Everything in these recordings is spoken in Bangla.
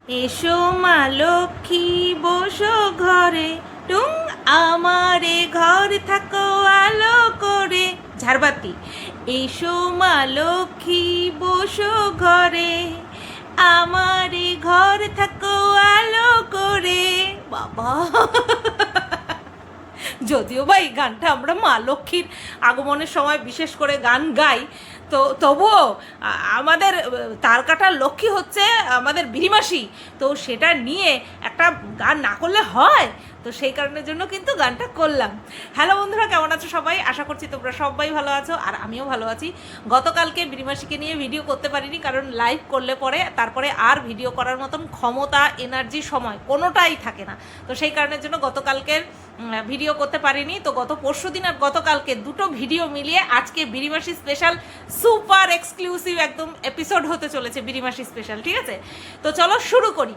এসো মা লক্ষ্মী বসো ঘরে, টুং আমারে ঘর থাকো আলো করে। ঝাড়বাতি। এসো মা লক্ষ্মী বসো ঘরে, আমারে ঘর থাকো আলো করে। বাবা, যদিও বা এই গানটা আমরা মা লক্ষ্মীর আগমনের সময় বিশেষ করে গান গাই, তো তবুও আমাদের তার কাটার লক্ষ্মী হচ্ছে আমাদের বিরিমাসি, তো সেটা নিয়ে একটা গান না করলে হয়? তো সেই কারণের জন্য কিন্তু গানটা করলাম। হ্যালো বন্ধুরা, কেমন আছো সবাই? আশা করছি তোমরা সবাই ভালো আছো, আর আমিও ভালো আছি। গতকালকে বিরিমাসিকে নিয়ে ভিডিও করতে পারিনি, কারণ লাইভ করলে পরে তারপরে আর ভিডিও করার মতন ক্ষমতা, এনার্জি, সময় কোনোটাই থাকে না। তো সেই কারণের জন্য গতকালকের ভিডিও করতে পারিনি। তো গত পরশুদিন আর গতকালকে দুটো ভিডিও মিলিয়ে আজকে বিরিমাসি স্পেশাল সুপার এক্সক্লুসিভ একদম এপিসোড হতে চলেছে, বিরিমাসি স্পেশাল। ঠিক আছে, তো চলো শুরু করি।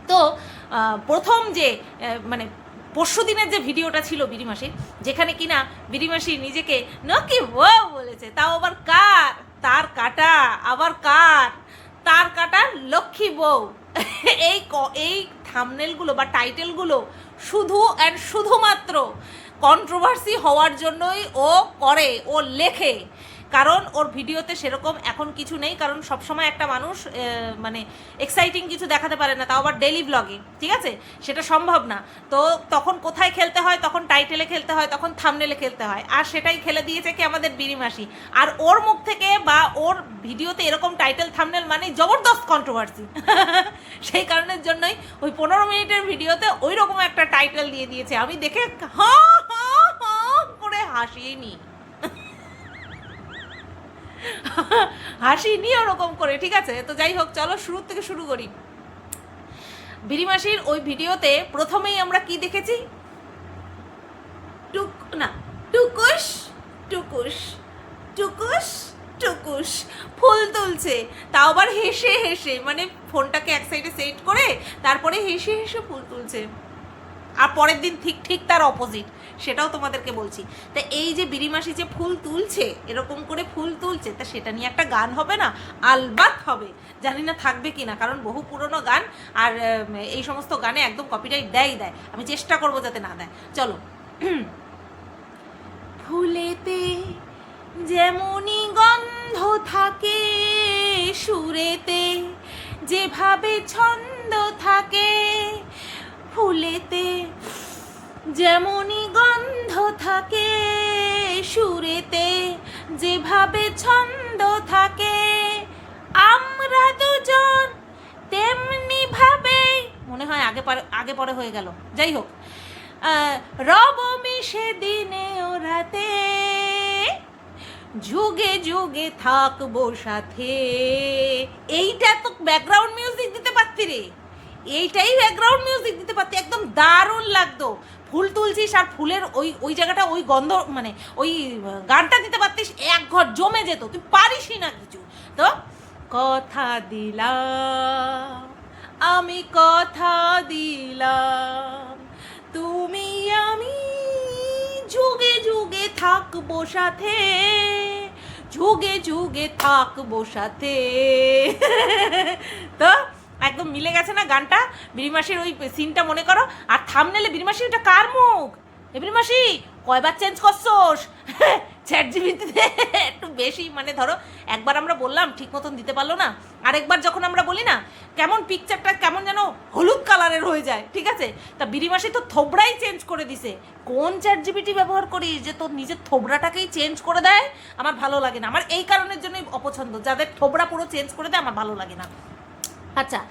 তো প্রথম যে মানে পরশুদিনের যে ভিডিওটা ছিল বিরিমাসির, যেখানে কিনা বিরিমাসি নিজেকে নকি বউ বলেছে, তাও আবার কার? তার কাটা। আবার কার? তার কাটা লক্ষ্মী বউ। এই থাম্বনেলগুলো বা টাইটেলগুলো শুধু অ্যান্ড শুধুমাত্র কন্ট্রোভার্সি হওয়ার জন্যই ও করে, ও লেখে। কারণ ওর ভিডিওতে সেরকম এখন কিছু নেই, কারণ সবসময় একটা মানুষ মানে এক্সাইটিং কিছু দেখাতে পারে না, তাও আবার ডেইলি ব্লগে। ঠিক আছে, সেটা সম্ভব না। তো তখন কোথায় খেলতে হয়? তখন টাইটেলে খেলতে হয়, তখন থাম্বনেলে খেলতে হয়, আর সেটাই খেলে দিয়েছে কি আমাদের বিরিমাসি। আর ওর মুখ থেকে বা ওর ভিডিওতে এরকম টাইটেল থাম্বনেল মানে জবরদস্ত কন্ট্রোভার্সি। সেই কারণের জন্যই ওই 15 মিনিটের ভিডিওতে ওই রকম একটা টাইটেল দিয়ে দিয়েছে। আমি দেখে হা হা হা করে হাসিনি, হাসিনি ওরকম করে। ঠিক আছে, তো যাই হোক, চলো শুরু থেকে শুরু করি। বিরিমাসির ওই ভিডিওতে প্রথমেই আমরা কি দেখেছি? টুকুস টুকুস টুকুস টুকুস ফুল তুলছে, তাও আবার হেসে হেসে, মানে ফোনটাকে এক সাইডে সেট করে তারপরে হেসে হেসে ফুল তুলছে। আর পরের দিন ঠিক তার অপোজিট, সেটাও তোমাদেরকে বলছি। তা এই যে বিরিমাসি যে ফুল তুলছে, এরকম করে ফুল তুলছে, তা সেটা নিয়ে একটা গান হবে না? আলবাত হবে। জানি না থাকবে কি না, কারণ বহু পুরনো গান, আর এই সমস্ত গানে একদম কপিরাইট দেয়। আমি চেষ্টা করবো যাতে না দেয়। চলো। ফুলেতে যেমনই গন্ধ থাকে, সুরেতে যেভাবে ছন্দ থাকে, ফুলেতে যেমনই গন্ধ থাকে, সুরেতে যেভাবে ছন্দ থাকে, আমরা দুজন তেমনি ভাবে, মনে হয় আগে পরে হয়ে গেল, যাই হোক, রব মিশে দিনে ও রাতে, যুগে যুগে থাকবো সাথে। এইটা তো ব্যাকগ্রাউন্ড মিউজিক দিতে পারতি রে, এইটাই ব্যাকগ্রাউন্ড মিউজিক দিতে পারতি, একদম দারুণ লাগতো। ফুল তুলছিস আর ফুলের ওই জায়গাটা, ওই গন্ধ, মানে ওই গানটা দিতে পারতিস, এক ঘর জমে যেত। তুই পারিসই না কিছু। তো কথা দিলাম, আমি কথা দিলাম, তুমি আমি যুগে যুগে থাকবো সাথে, যুগে যুগে থাকবো সাথে। তো একদম মিলে গেছে না গানটা? বিরিমাসির ওই সিনটা মনে করো, আর থাম্বনেলে বিরিমাসি, ওটা কার মুখ? বিরিমাসি কয়বার চেঞ্জ করছোস? চ্যাটজিপিটিতে একটু বেশি, মানে ধরো একবার আমরা বললাম ঠিক মতন দিতে পারলো না, আরেকবার যখন আমরা বলি না, কেমন পিকচারটা কেমন যেন হলুদ কালারের হয়ে যায়। ঠিক আছে, তা বিরিমাসি তো থোবড়াই চেঞ্জ করে দিছে। কোন চ্যাটজিপিটি ব্যবহার করিস যে তোর নিজের থোবড়াটাকেই চেঞ্জ করে দেয়? আমার ভালো লাগে না, আমার এই কারণের জন্যই অপছন্দ, যাদের থোবড়া পুরো চেঞ্জ করে দেয় আমার ভালো লাগে না। আচ্ছা,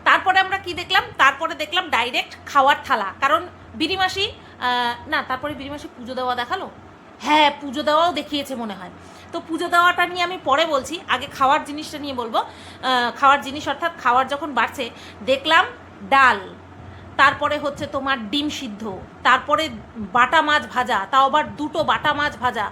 তারপরে আমরা কি দেখলাম? তারপরে দেখলাম ডাইরেক্ট খাওয়ার থালা, কারণ বিরিমাসি না, তারপরে বিরিমাসি পুজো দেওয়া দেখালো। হ্যাঁ, পুজো দেওয়াও দেখিয়েছে মনে হয়। তো পুজো দেওয়াটা নিয়ে আমি পরে বলছি, আগে খাওয়ার জিনিসটা নিয়ে বলবো। খাওয়ার জিনিস অর্থাৎ খাওয়ার যখন বাড়ছে, দেখলাম ডাল, তারপরে হচ্ছে তোমার ডিম সিদ্ধ, তারপরে বাটা মাছ ভাজা, তাও আবার দুটো বাটা মাছ ভাজা।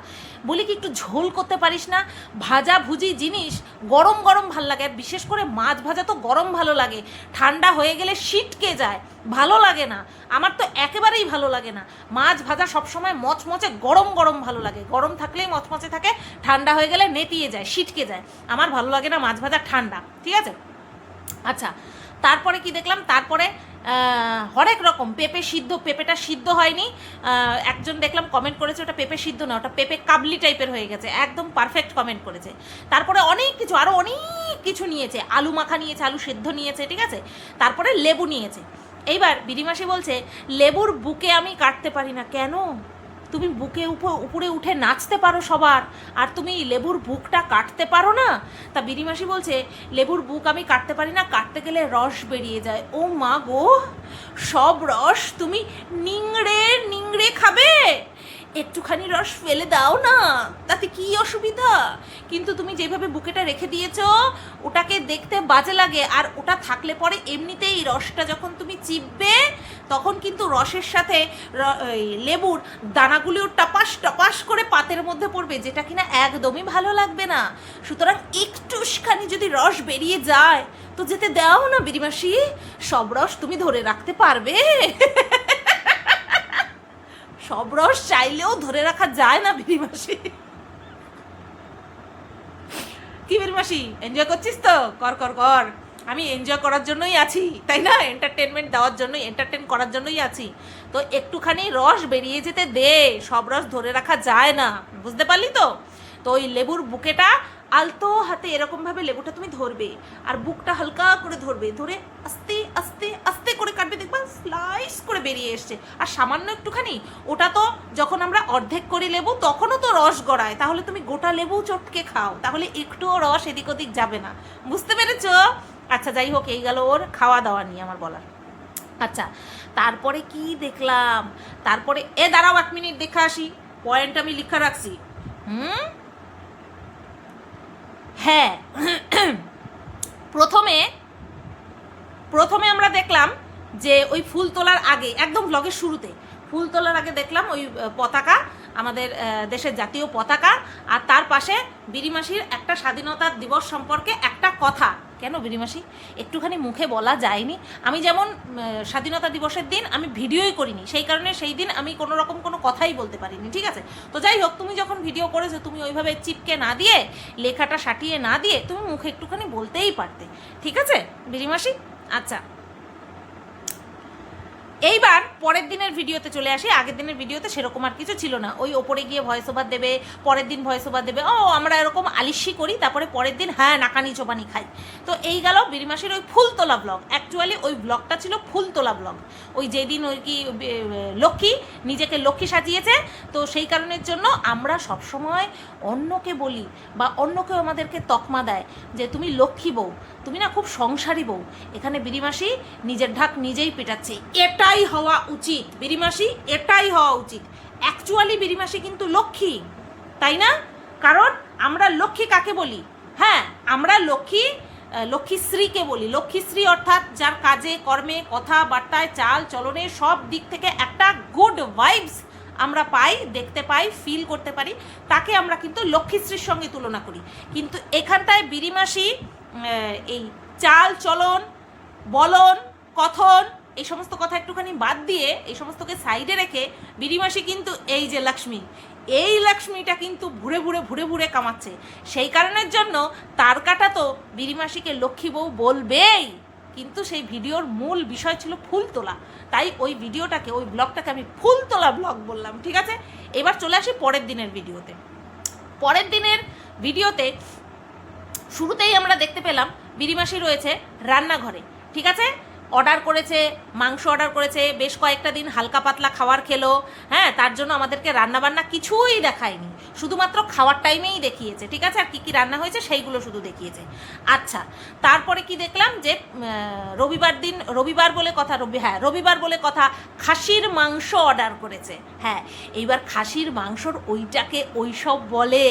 বলি কি একটু ঝোল করতে পারিস না? ভাজা ভুজি জিনিস গরম গরম ভাল লাগে, আর বিশেষ করে মাছ ভাজা তো গরম ভালো লাগে, ঠান্ডা হয়ে গেলে সিটকে যায়, ভালো লাগে না। আমার তো একেবারেই ভালো লাগে না মাছ ভাজা, সবসময় মচমচে গরম গরম ভালো লাগে, গরম থাকলেই মচমচে থাকে, ঠান্ডা হয়ে গেলে নেতিয়ে যায়, সিটকে যায়। আমার ভালো লাগে না মাছ ভাজা ঠান্ডা। ঠিক আছে, আচ্ছা, তারপরে কি দেখলাম, তারপরে হরেক রকম পেঁপে সিদ্ধ, পেঁপেটা সিদ্ধ হয়নি, একজন দেখলাম কমেন্ট করেছে ওটা পেঁপে সিদ্ধ না, ওটা পেঁপে কাবলি টাইপের হয়ে গেছে, একদম পারফেক্ট কমেন্ট করেছে। তারপরে অনেক কিছু, আরও অনেক কিছু নিয়েছে, আলু মাখা নিয়েছে, আলু সেদ্ধ নিয়েছে, ঠিক আছে, তারপরে লেবু নিয়েছে। এইবার বিরিমাসি বলছে লেবুর বুকে আমি কাটতে পারি না। কেন? তুমি বুকে উপরে উঠে নাচতে পারো সবার, আর তুমি লেবুর বুকটা কাটতে পারো না? তা বিরিমাসি বলছে লেবুর বুক আমি কাটতে পারি না, কাটতে গেলে রস বেরিয়ে যায়। ও মা গো, সব রস তুমি নিংড়ে নিংড়ে খাবে? একটুখানি রস ফেলে দাও না, তাতে কি অসুবিধা? কিন্তু তুমি যেভাবে বুকেটা রেখে দিয়েছো ওটাকে দেখতে বাজে লাগে, আর ওটা থাকলে পরে এমনিতেই রসটা যখন তুমি চিপবে তখন কিন্তু রসের সাথে লেবুর দানাগুলিও টপাস টপাস করে পাতের মধ্যে পড়বে, যেটা কিনা একদমই ভালো লাগবে না। সুতরাং একটুখানি যদি রস বেরিয়ে যায় তো যেতে দাও না বিরিমাসি, সব রস তুমি ধরে রাখতে পারবে? সব রস চাইলেও ধরে রাখা যায় না বিরিমাসি। কি বিরিমাসি, এনজয় করছিস তো? কর কর কর, আমি এনজয় করার জন্যই আছি, তাই না? এন্টারটেনমেন্ট দেওয়ার জন্যই, এন্টারটেন করার জন্যই আছি। তো একটুখানি রস বেরিয়ে যেতে দে, সব রস ধরে রাখা যায় না, বুঝতে পারলি তো? তো ওই লেবুর বুকেটা আলতো হাতে এরকমভাবে লেবুটা তুমি ধরবে, আর বুকটা হালকা করে ধরবে, ধরে আস্তে আস্তে আস্তে করে কাটবে, দেখবা স্লাইস করে বেরিয়ে এসছে। আর সামান্য একটুখানি, ওটা তো যখন আমরা অর্ধেক করি লেবু তখনও তো রস গড়ায়, তাহলে তুমি গোটা লেবু চটকে খাও, তাহলে একটুও রস এদিক ওদিক যাবে না। বুঝতে পেরেছ? আচ্ছা, যাই হোক, এই গেল ওর খাওয়া দাওয়া নিয়ে আমার বলার। আচ্ছা, তারপরে কি দেখলাম, তারপরে দাঁড়াও 1 মিনিট দেখে আসি, পয়েন্ট আমি লিখা রাখছি। হ্যাঁ, প্রথমে আমরা দেখলাম যে ওই ফুল তোলার আগে, একদম ব্লগের শুরুতে ফুল তোলার আগে দেখলাম ওই পতাকা, আমাদের দেশের জাতীয় পতাকা, আর তার পাশে বিরিমাসির একটা স্বাধীনতা দিবস সম্পর্কে একটা কথা। কেন বিরিমাসি, একটুখানি মুখে বলা যায়নি? আমি যেমন স্বাধীনতা দিবসের দিন আমি ভিডিওই করিনি, সেই কারণে সেই দিন আমি কোনো রকম কোনো কথাই বলতে পারিনি, ঠিক আছে? তো যাই হোক, তুমি যখন ভিডিও করেছো তুমি ওইভাবে চিপকে না দিয়ে, লেখাটা সাটিয়ে না দিয়ে তুমি মুখে একটুখানি বলতেই পারতে, ঠিক আছে বিরিমাসি? আচ্ছা, এইবার পরের দিনের ভিডিওতে চলে আসি। আগের দিনের ভিডিওতে সেরকম আর কিছু ছিল না, ওই ওপরে গিয়ে ভয়েস ওভার দেবে, পরের দিন ভয়েস ওভার দেবে, ও আমরা এরকম আলিশি করি, তারপরে পরের দিন হ্যাঁ নাকানি চোবানি খাই। তো এই গেল বিরিমাসির ওই ফুল তোলা ব্লগ। অ্যাকচুয়ালি ওই ব্লগটা ছিল ফুল তোলা ব্লগ, ওই যেদিন ওই কি লক্ষ্মী, নিজেকে লক্ষ্মী সাজিয়েছে, তো সেই কারণের জন্য আমরা সবসময় অন্যকে বলি বা অন্যকেও আমাদেরকে তকমা দেয় যে তুমি লক্ষ্মী বউ, তুমি না খুব সংসারী বউ। এখানে বিরিমাসি নিজের ঢাক নিজেই পেটাচ্ছে, এটাই হওয়া উচিত বিরিমাসি, এটাই হওয়া উচিত। অ্যাকচুয়ালি বিরিমাসি কিন্তু লক্ষ্মী, তাই না? কারণ আমরা লক্ষ্মী কাকে বলি? হ্যাঁ, আমরা লক্ষ্মীশ্রীকে বলি। লক্ষ্মীশ্রী অর্থাৎ যার কাজে কর্মে কথাবার্তায় চাল চলনে সব দিক থেকে একটা গুড ভাইবস আমরা পাই, দেখতে পাই, ফিল করতে পারি, তাকে আমরা কিন্তু লক্ষ্মীশ্রীর সঙ্গে তুলনা করি। কিন্তু এখানটায় বিরিমাসি এই চাল চলন, বলন, কথন, এই সমস্ত কথা একটুখানি বাদ দিয়ে, এই সমস্তকে সাইডে রেখে বিরিমাসি কিন্তু এই যে লক্ষ্মী, এই লক্ষ্মীটা কিন্তু ঘুরে ঘুরে ঘুরে ঘুরে কামাচ্ছে। সেই কারণের জন্য তার কাটা তো বিরিমাসিকে লক্ষ্মী বউ বলবেই, কিন্তু সেই ভিডিওর মূল বিষয় ছিল ফুল তোলা, তাই ওই ভিডিওটাকে, ওই ব্লগটাকে আমি ফুল তোলা ব্লগ বললাম, ঠিক আছে? এবার চলে আসি পরের দিনের ভিডিওতে। পরের দিনের ভিডিওতে শুরুতেই আমরা দেখতে পেলাম বিরিমাসি রয়েছে রান্নাঘরে, ঠিক আছে? অর্ডার করেছে, মাংস অর্ডার করেছে, বেশ কয়েকটা দিন হালকা পাতলা খাবার খেলো, হ্যাঁ, তার জন্য আমাদেরকে রান্নাবান্না কিছুই দেখায়নি, শুধুমাত্র খাওয়ার টাইমেই দেখিয়েছে, ঠিক আছে? আর কী কী রান্না হয়েছে সেইগুলো শুধু দেখিয়েছে। আচ্ছা, তারপরে কি দেখলাম যে রবিবার বলে কথা খাসির মাংস অর্ডার করেছে। হ্যাঁ, এইবার খাসির মাংসর ওইটাকে ওই সব বলে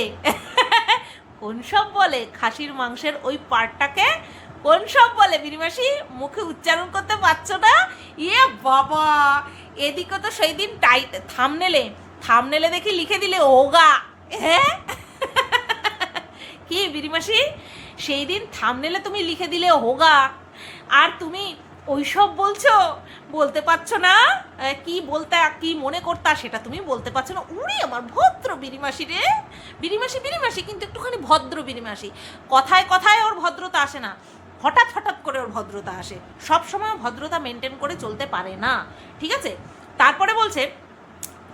কোন সব বলে, খাসির মাংসের ওই পার্টটাকে কোন সব বলে বিরিমাসি? মুখে উচ্চারণ করতে পারছো না? ইয়ে বাবা, এদিকে তো সেই দিন থামনেলে দেখি লিখে দিলে ওগা। হ্যাঁ কি বিরিমাসি, সেই দিন থামনেলে তুমি লিখে দিলে হোগা, আর তুমি ওইসব বলতে পারছো না? কি মনে করতা সেটা তুমি বলতে পারছো না। উড়ি আমার ভদ্র বিরিমাসি রে, বিরিমাসি কিন্তু একটুখানি ভদ্র বিরিমাসি, কথায় কথায় ওর ভদ্রতা আসে না, হঠাৎ হঠাৎ করে ওর ভদ্রতা আসে, সবসময় ভদ্রতা মেনটেন করে চলতে পারে না, ঠিক আছে?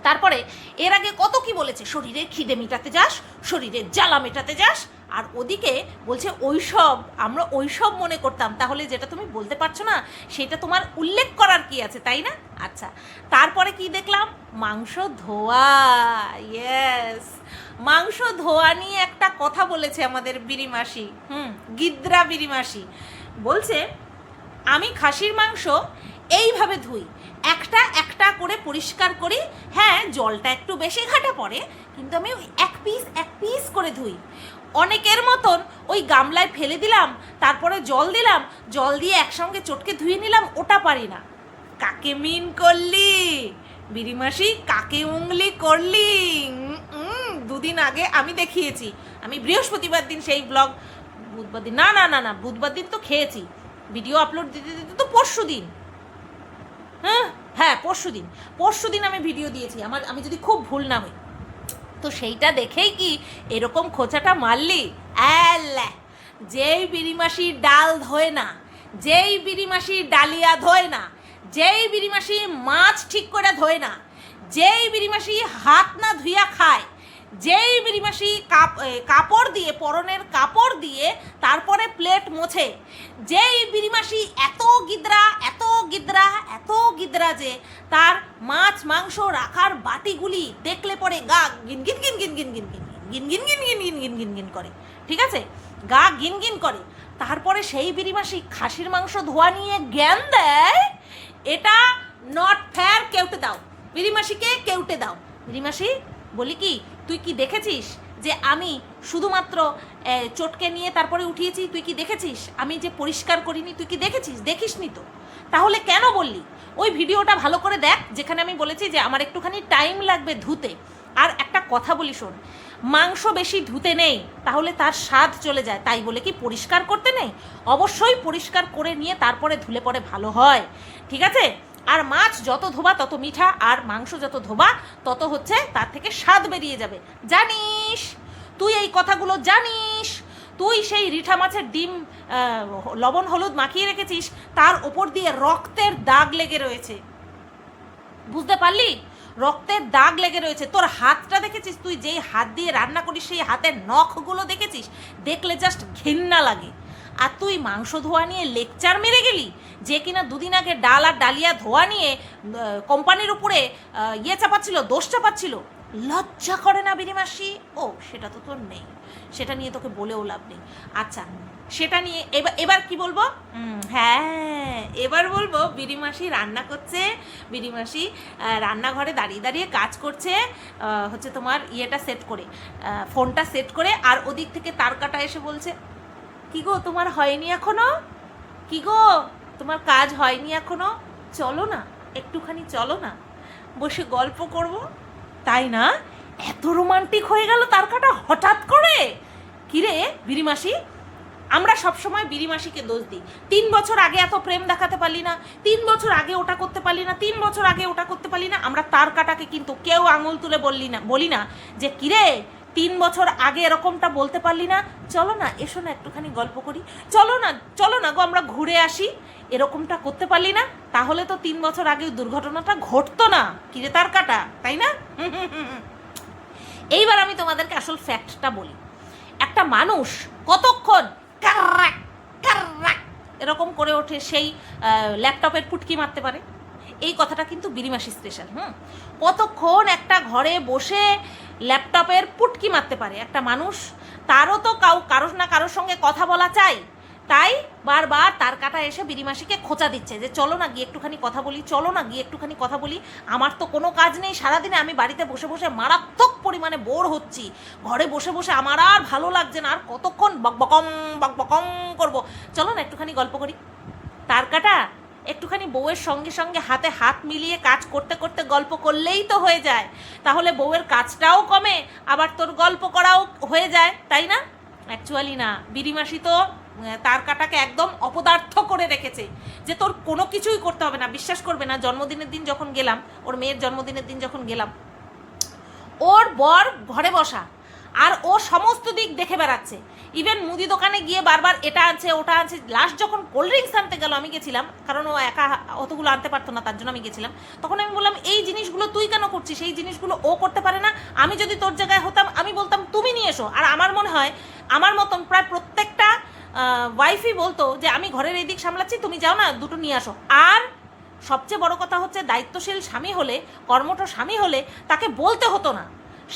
তারপরে এর আগে কত কি বলেছে, শরীরের খিদে মেটাতে যাস, শরীরের জ্বালা মেটাতে যাস, আর ওদিকে বলছে ওইসব আমরা ওইসব মনে করতাম। তাহলে যেটা তুমি বলতে পারছো না সেটা তোমার উল্লেখ করার কি আছে, তাই না? আচ্ছা, তারপরে কি দেখলাম, মাংস ধোয়া। ইয়েস, মাংস ধোয়া নিয়ে একটা কথা বলেছে আমাদের বিরিমাসি, গিদ্রা বিরিমাসি। বলছে আমি খাসির মাংস এইভাবে ধুই, একটা একটা করে পরিষ্কার করি, হ্যাঁ জলটা একটু বেশি ঘাটা পড়ে, কিন্তু আমি ওই এক পিস করে ধুই। অনেকের মতন ওই গামলায় ফেলে দিলাম, তারপরে জল দিলাম, জল দিয়ে একসঙ্গে চটকে ধুয়ে নিলাম, ওটা পারি না। কাকে মিন করলি বিরিমাসি, কাকে উংলি করলি? দুদিন আগে আমি দেখিয়েছি, আমি বৃহস্পতিবার দিন সেই ব্লগ, বুধবার দিন না বুধবার দিন তো খেয়েছি, ভিডিও আপলোড দিতে দিতে তো পরশু দিন, হ্যাঁ পরশু দিন আমি ভিডিও দিয়েছি, আমি যদি খুব ভুল না হই। তো সেইটা দেখেই কি এরকম খোঁচাটা মারলি? যেই বিরিমাসি ডাল ধোয় না, যেই বিরিমাসি ডালিয়া ধোয় না, যেই বিরিমাসি মাছ ঠিক করে ধোয় না, যেই বিরিমাসি হাত না ধুইয়া খায়, যেই বিরিমাসি কাপড় দিয়ে, পরনের কাপড় দিয়ে তারপরে প্লেট মোছে, যেই বিরিমাসি এত গিদ্রা যে তার মাছ মাংস রাখার বাটিগুলি দেখলে পরে গা গিন গিন গিন গিন গিন গিন গিন গিন গিন গিন গিন গিন গিন গিন গিন করে, ঠিক আছে, গা গিন গিন করে। তারপরে সেই বিরিমাসি খাসির মাংস ধোয়া নিয়ে জ্ঞান দেয়, এটা নট ফেয়ার, কেউটে দাও বিরিমাসিকে, কেউটে দাও। বিরিমাসি বলি কি, তুই কি দেখেছিস যে আমি শুধুমাত্র চটকে নিয়ে তারপরে উঠিয়েছি? তুই কি দেখেছিস আমি যে পরিষ্কার করিনি? তুই কি দেখেছিস? দেখিসনি তো, তাহলে কেন বললি? ওই ভিডিওটা ভালো করে দেখ, যেখানে আমি বলেছি যে আমার একটুখানি টাইম লাগবে ধুতে। আর একটা কথা বলি শোন, মাংস বেশি ধুতে নেই, তাহলে তার স্বাদ চলে যায়, তাই বলে কি পরিষ্কার করতে নেই? অবশ্যই পরিষ্কার করে নিয়ে তারপরে ধুলে পরে ভালো হয়, ঠিক আছে? আর মাছ যত ধোবা তত মিঠা, আর মাংস যত ধোবা তত হচ্ছে তার থেকে স্বাদ বেরিয়ে যাবে, জানিস? তুই এই কথাগুলো জানিস? তুই সেই রিঠা মাছের ডিম লবণ হলুদ মাখিয়ে রেখেছিস, তার ওপর দিয়ে রক্তের দাগ লেগে রয়েছে, বুঝতে পারলি? রক্তের দাগ লেগে রয়েছে। তোর হাতটা দেখেছিস? তুই যেই হাত দিয়ে রান্না করিস সেই হাতের নখগুলো দেখেছিস? দেখলে জাস্ট ঘৃণা লাগে। আর তুই মাংস ধোয়া নিয়ে লেকচার মেরে গেলি, যে কিনা দুদিন আগে ডাল আর ডালিয়া ধোয়া নিয়ে কোম্পানির উপরে চাপাচ্ছিল, দোষ চাপাচ্ছিল। লজ্জা করে না বিরিমাসি? ও সেটা তো তোর নেই, সেটা নিয়ে তোকে বলেও লাভ নেই। আচ্ছা, সেটা নিয়ে এবার কি বলবো? হ্যাঁ, এবার বলবো বিরিমাসি রান্না করছে, বিরিমাসি রান্নাঘরে দাঁড়িয়ে দাঁড়িয়ে কাজ করছে, হচ্ছে তোমার ইয়েটা সেট করে, ফোনটা সেট করে, আর ওদিক থেকে তার কাটা এসে বলছে, কি গো তোমার হয়নি এখনো? কি গো তোমার কাজ হয়নি এখনো? চলো না একটুখানি, চলো না বসে গল্প করব। তাই না? এত রোমান্টিক হয়ে গেল তার কাটা হঠাৎ করে। কিরে বিরিমাসি, আমরা সবসময় বিরিমাসিকে দোষ দিই, 3 বছর আগে এত প্রেম দেখাতে পারলি না, 3 বছর আগে ওটা করতে পারলি না, 3 বছর আগে ওটা করতে পারলি না। আমরা তার কাটাকে কিন্তু কেউ আঙুল তুলে বলি না যে কিরে 3 বছর আগে এরকমটা বলতে পারলি না, চলো না এসো না একটুখানি গল্প করি, চলো না গো আমরা ঘুরে আসি, এরকমটা করতে পারলি না? তাহলে তো 3 বছর আগে দুর্ঘটনাটা ঘটতো না, কিরে তার কাটা, তাই না? এইবার আমি তোমাদেরকে আসল ফ্যাক্টটা বলি। একটা মানুষ কতক্ষণ এরকম করে ওঠে সেই ল্যাপটপের পুটকি মারতে পারে? এই কথাটা কিন্তু বিরিমাসি স্পেশাল। কতক্ষণ একটা ঘরে বসে ল্যাপটপের পুটকি মারতে পারে একটা মানুষ? তারও তো কারোর না কারোর সঙ্গে কথা বলা চাই, তাই বারবার তার কাটা এসে বিরিমাসিকে খোঁচা দিচ্ছে যে চলো না গিয়ে একটুখানি কথা বলি, চলো না গিয়ে একটুখানি কথা বলি, আমার তো কোনো কাজ নেই, সারাদিনে আমি বাড়িতে বসে বসে মারাত্মক পরিমাণে বোর হচ্ছি, ঘরে বসে বসে আমার আর ভালো লাগছে না, আর কতক্ষণ বকবকম করবো, চলো না একটুখানি গল্প করি। তার কাটা একটুখানি বউয়ের সঙ্গে সঙ্গে হাতে হাত মিলিয়ে কাজ করতে করতে গল্প করলেই তো হয়ে যায়, তাহলে বউয়ের কাজটাও কমে, আবার তোর গল্প করাও হয়ে যায়, তাই না? অ্যাকচুয়ালি না, বিরিমাসি তো তার কাটাকে একদম অপদার্থ করে রেখেছে যে তোর কোনো কিছুই করতে হবে না। বিশ্বাস করবে না, জন্মদিনের দিন যখন গেলাম, ওর মেয়ের জন্মদিনের দিন যখন গেলাম, ওর বর ঘরে বসা, আর ও সমস্ত দিক দেখে বেড়াচ্ছে। ইভেন মুদি দোকানে গিয়ে বারবার এটা আনছে ওটা আনছে। লাস্ট যখন কোল্ড ড্রিঙ্কস আনতে গেল, আমি গেছিলাম, কারণ ও একা অতগুলো আনতে পারতো না, তার জন্য আমি গেছিলাম। তখন আমি বললাম এই জিনিসগুলো তুই কেন করছিস, এই জিনিসগুলো ও করতে পারে না? আমি যদি তোর জায়গায় হতাম আমি বলতাম তুমি নিয়ে এসো। আর আমার মনে হয় আমার মতন প্রায় প্রত্যেকটা ওয়াইফই বলতো যে আমি ঘরের এই দিক সামলাচ্ছি, তুমি যাও না দুটো নিয়ে আসো। আর সবচেয়ে বড় কথা হচ্ছে, দায়িত্বশীল স্বামী হলে, কর্মঠ স্বামী হলে তাকে বলতে হতো না,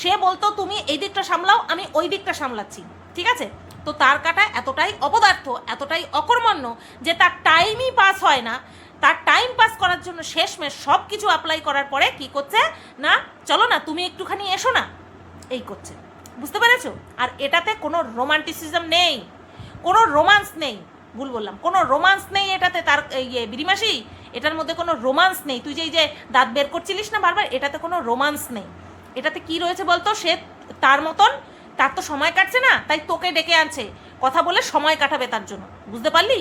সে বলতো তুমি এই দিকটা সামলাও, আমি ওই দিকটা সামলাচ্ছি, ঠিক আছে? তো তার কাটা এতটাই অপদার্থ, এতটাই অকর্মণ্য যে তার টাইমই পাস হয় না। তার টাইম পাস করার জন্য শেষমেশ সব কিছু অ্যাপ্লাই করার পরে কি করছে না, চলো না তুমি একটুখানি এসো না, এই করছে। বুঝতে পেরেছো? আর এটাতে কোনো রোমান্টিসিজম নেই, কোনো রোমান্স নেই। ভুল বললাম, কোনো রোমান্স নেই এটাতে। তার বিরিমাসি, এটার মধ্যে কোনো রোমান্স নেই। তুই যে দাঁত বের করছিলিস না বারবার, এটাতে কোনো রোমান্স নেই। এটাতে কি রয়েছে বলতো, সে তার মতন, তার তো সময় কাটছে না, তাই তোকে ডেকে আনছে কথা বলে সময় কাটাবে তার জন্য। বুঝতে পারলি?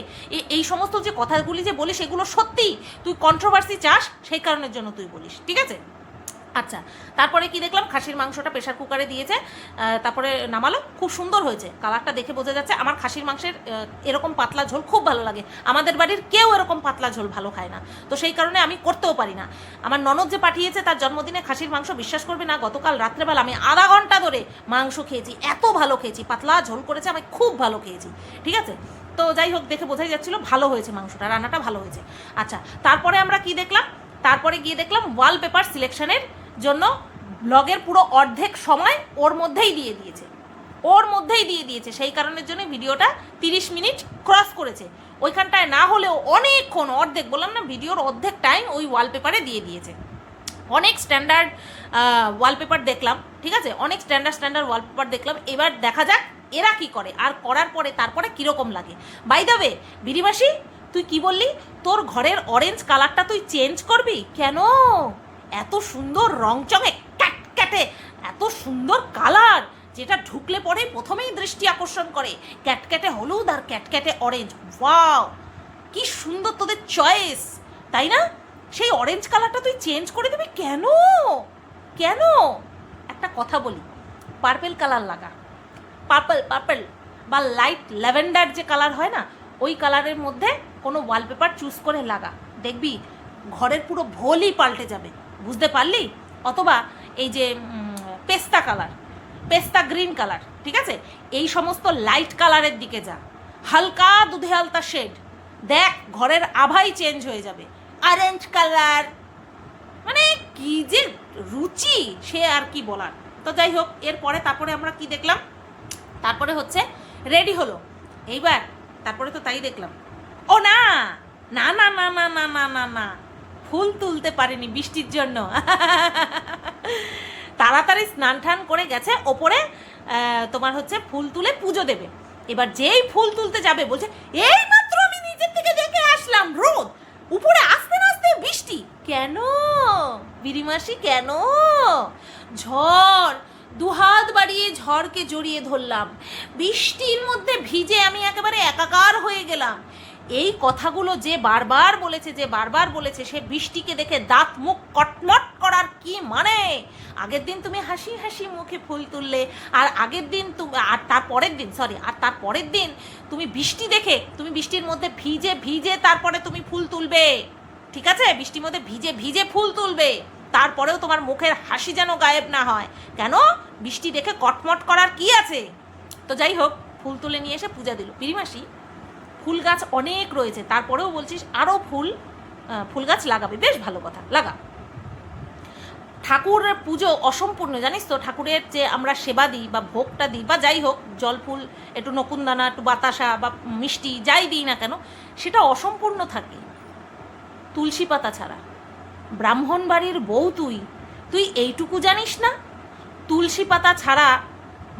এই সমস্ত যে কথাগুলি যে বলিস এগুলো সত্যি, তুই কন্ট্রোভার্সি চাস সেই কারণের জন্য তুই বলিস, ঠিক আছে? আচ্ছা, তারপরে কি দেখলাম, খাসির মাংসটা প্রেশার কুকারে দিয়েছে, তারপরে নামালো, খুব সুন্দর হয়েছে, কালারটা দেখে বোঝা যাচ্ছে। আমার খাসির মাংসের এরকম পাতলা ঝোল খুব ভালো লাগে। আমাদের বাড়ির কেউ এরকম পাতলা ঝোল ভালো খায় না, তো সেই কারণে আমি করতেও পারি না। আমার ননদ যে পাঠিয়েছে তার জন্মদিনে খাসির মাংস, বিশ্বাস করবে না, গতকাল রাত্রেবেলা আমি আধা ঘন্টা ধরে মাংস খেয়েছি, এত ভালো খেয়েছি, পাতলা ঝোল করেছে, আমি খুব ভালো খেয়েছি, ঠিক আছে? তো যাই হোক, দেখে বোঝাই যাচ্ছিল ভালো হয়েছে মাংসটা, রান্নাটা ভালো হয়েছে। আচ্ছা, তারপরে আমরা কি দেখলাম, তারপরে গিয়ে দেখলাম ওয়ালপেপার সিলেকশনের জন্য ব্লগের পুরো অর্ধেক সময় ওর মধ্যেই দিয়ে দিয়েছে, সেই কারণের জন্য ভিডিওটা 30 মিনিট ক্রস করেছে। ওইখানটায় না হলেও অনেকক্ষণ, অর্ধেক বললাম না, ভিডিওর অর্ধেক টাইম ওই ওয়ালপেপারে দিয়ে দিয়েছে। অনেক স্ট্যান্ডার্ড ওয়ালপেপার দেখলাম, ঠিক আছে? অনেক স্ট্যান্ডার্ড ওয়ালপেপার দেখলাম। এবার দেখা যাক এরা কি করে, আর করার পরে তারপরে কীরকম লাগে। বাই দ্য ওয়ে, বিরিমাসি, তুই কি বললি তোর ঘরের অরেঞ্জ কালারটা তুই চেঞ্জ করবি কেন? এত সুন্দর রংচঙে ক্যাটক্যাটে, এত সুন্দর কালার, যেটা ঢুকলে পরে প্রথমেই দৃষ্টি আকর্ষণ করে, ক্যাটক্যাটে হলুদ আর ক্যাটক্যাটে অরেঞ্জ। ওয়াও, কি সুন্দর তোদের চয়েস, তাই না? সেই অরেঞ্জ কালারটা তুই চেঞ্জ করে দিবি কেন? কেন? একটা কথা বলি, পার্পেল কালার লাগা, পার্পেল বা লাইট ল্যাভেন্ডার যে কালার হয় না, ওই কালারের মধ্যে কোনো ওয়ালপেপার চুজ করে লাগা, দেখবি ঘরের পুরো ভোলই পাল্টে যাবে। বুঝতে পারলি? অথবা এই যে পেস্তা কালার, পেস্তা গ্রিন কালার, ঠিক আছে, এই সমস্ত লাইট কালারের দিকে যা, হালকা দুধে আলতা শেড, দেখ ঘরের আভাই চেঞ্জ হয়ে যাবে। অরেঞ্জ কালার মানে কি যে রুচি, সে আর কি বলার। তো যাই হোক, এরপরে তারপরে আমরা কি দেখলাম, তারপরে হচ্ছে রেডি হলো এইবার, তারপরে তো তাই দেখলাম, ও না না না না না না না না না ফুল তুলতে পারেনি বৃষ্টির জন্য। তাড়াতাড়ি স্নান টান করে গেছে ওপরে, তোমার হচ্ছে ফুল তুলে পুজো দেবে। এবার যেই ফুল তুলতে যাবে বলছে এই মাত্র আমি নিচের থেকে দেখে আসলাম রোদ, উপরে আসতে না আসতে বৃষ্টি। কেন বিরিমাসি, কেন? ঝড়, দুহাত বাড়িয়ে ঝড়কে জড়িয়ে ধরলাম, বৃষ্টির মধ্যে ভিজে আমি একেবারে একাকার হয়ে গেলাম। এই কথাগুলো যে বারবার বলেছে সে বৃষ্টিকে দেখে দাঁত মুখ কটমট করার কি মানে? আগের দিন তুমি হাসি হাসি মুখে ফুল তুললে, আর আগের দিন আর তারপরের দিন তুমি বৃষ্টি দেখে, তুমি বৃষ্টির মধ্যে ভিজে তারপরে তুমি ফুল তুলবে, ঠিক আছে? বৃষ্টির মধ্যে ভিজে ফুল তুলবে, তারপরেও তোমার মুখের হাসি যেন গায়েব না হয়। কেন? বৃষ্টি দেখে কটমট করার কি আছে? তো যাই হোক, ফুল তুলে নিয়ে এসে পূজা দিল। পিরিমাসি, ফুল গাছ অনেক রয়েছে, তারপরেও বলছিস আরও ফুল গাছ লাগাবে, বেশ ভালো কথা, লাগা। ঠাকুরের পুজো অসম্পূর্ণ, জানিস তো, ঠাকুরের যে আমরা সেবা দিই বা ভোগটা দিই বা যাই হোক, জল ফুল, একটু নকুনদানা, একটু বাতাসা বা মিষ্টি যাই দিই না কেন, সেটা অসম্পূর্ণ থাকে তুলসী পাতা ছাড়া। ব্রাহ্মণ বাড়ির বউ তুই এইটুকু জানিস না? তুলসী পাতা ছাড়া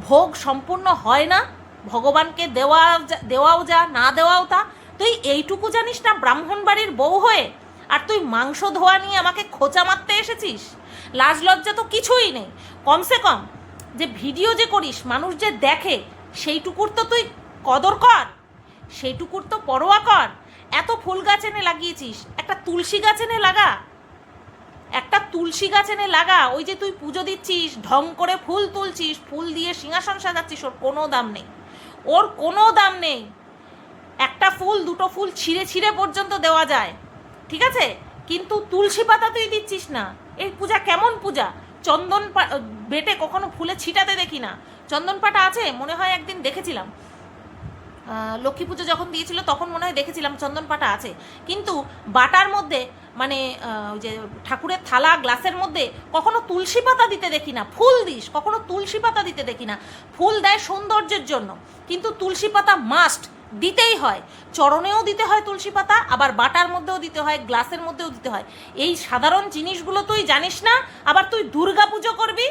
ভোগ সম্পূর্ণ হয় না, ভগবানকে দেওয়াও যা না দেওয়াও তা। তুই এইটুকু জানিস না ব্রাহ্মণ বাড়ির বউ হয়ে? আর তুই মাংস ধোয়া নিয়ে আমাকে খোঁচা মারতে এসেছিস? লাজ লজ্জা তো কিছুই নেই। কমসে কম যে ভিডিও যে করিস, মানুষ যে দেখে, সেইটুকুর তো তুই কদর কর, সেইটুকুর তো পরোয়া কর। এত ফুল গাছ এনে লাগিয়েছিস, একটা তুলসী গাছ এনে লাগা, একটা তুলসী গাছ এনে লাগা, ওই যে তুই পুজো দিচ্ছিস, ঢং করে ফুল তুলছিস, ফুল দিয়ে সিংহাসন সাজাচ্ছিস, ওর কোনো দাম নেই, ওর কোনো দাম নেই। একটা ফুল দুটো ফুল ছিঁড়ে ছিঁড়ে পর্যন্ত দেওয়া যায়, ঠিক আছে, কিন্তু তুলসী পাতা তুই দিচ্ছিস না। এই পূজা কেমন পূজা? চন্দন বেটে কখনো ফুলে ছিটাতে দেখি না। চন্দন পাতা আছে মনে হয়, একদিন দেখেছিলাম লক্ষ্মী পুজো যখন দিয়েছিল তখন মনে হয় দেখেছিলাম চন্দন পাতা আছে, কিন্তু বাটার মধ্যে মানে ওই যে ঠাকুরের থালা গ্লাসের মধ্যে কখনো তুলসী পাতা দিতে দেখি না। ফুল দিস, কখনো তুলসী পাতা দিতে দেখি না। ফুল দেয় সৌন্দর্যের জন্য, কিন্তু তুলসী পাতা মাস্ট দিতেই হয়। চরণেও দিতে হয় তুলসী পাতা, আবার বাটার মধ্যেও দিতে হয়, গ্লাসের মধ্যেও দিতে হয়। এই সাধারণ জিনিসগুলো তুই জানিস না, আবার তুই দুর্গা পুজো করবি,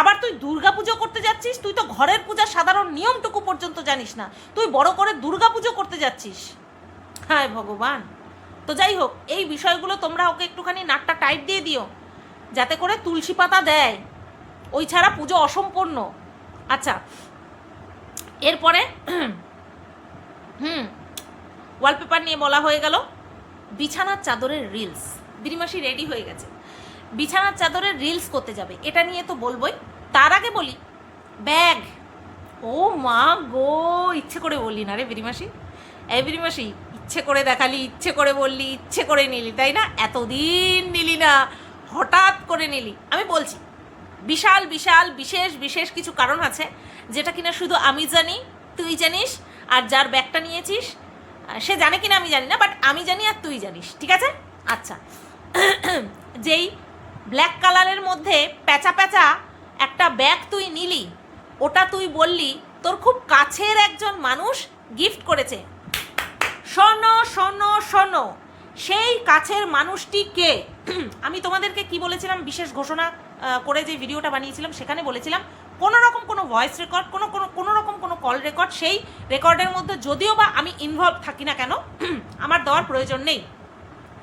আবার তুই দুর্গা পুজো করতে যাচ্ছিস। তুই তো ঘরের পূজার সাধারণ নিয়মটুকু পর্যন্ত জানিস না, তুই বড় করে দুর্গা পুজো করতে যাচ্ছিস। হায় ভগবান। তো যাই হোক, এই বিষয়গুলো তোমরা ওকে একটুখানি নাকটা টাইট দিয়ে দিও, যাতে করে তুলসী পাতা দেয়, ওই ছাড়া পুজো অসম্পূর্ণ। আচ্ছা, এরপরে ওয়ালপেপার নিয়ে বলা হয়ে গেল। বিছানার চাদরের রিলস, বিরিমাসি রেডি হয়ে গেছে, বিছানার চাদরের রিলস করতে যাবে, এটা নিয়ে তো বলবোই। তার আগে বলি ব্যাগ। ও মা গো, ইচ্ছে করে বললি না রে বিরিমাসি। এই বিরিমাসি, ইচ্ছে করে দেখালি, ইচ্ছে করে বললি, ইচ্ছে করে নিলি, তাই না? এতদিন নিলি না, হঠাৎ করে নিলি। আমি বলছি, বিশাল বিশাল বিশেষ বিশেষ কিছু কারণ আছে, যেটা কিনা শুধু আমি জানি, তুই জানিস, আর যার ব্যাগটা নিয়েছিস সে জানে কিনা আমি জানি না, বাট আমি জানি আর তুই জানিস, ঠিক আছে? আচ্ছা, যেই ব্ল্যাক কালারের মধ্যে প্যাঁচা প্যাঁচা একটা ব্যাগ তুই নিলি, ওটা তুই বললি তোর খুব কাছের একজন মানুষ গিফট করেছে। শোনো শোনো শোনো, সেই কাছের মানুষটি কে? আমি তোমাদেরকে কি বলেছিলাম, বিশেষ ঘোষণা করে যে ভিডিওটা বানিয়েছিলাম সেখানে বলেছিলাম, কোনো রকম কোনো ভয়েস রেকর্ড, কোনো রকম কোনো কল রেকর্ড, সেই রেকর্ডের মধ্যে যদিও বা আমি ইনভলভ থাকি না কেন, আমার দেওয়ার প্রয়োজন নেই।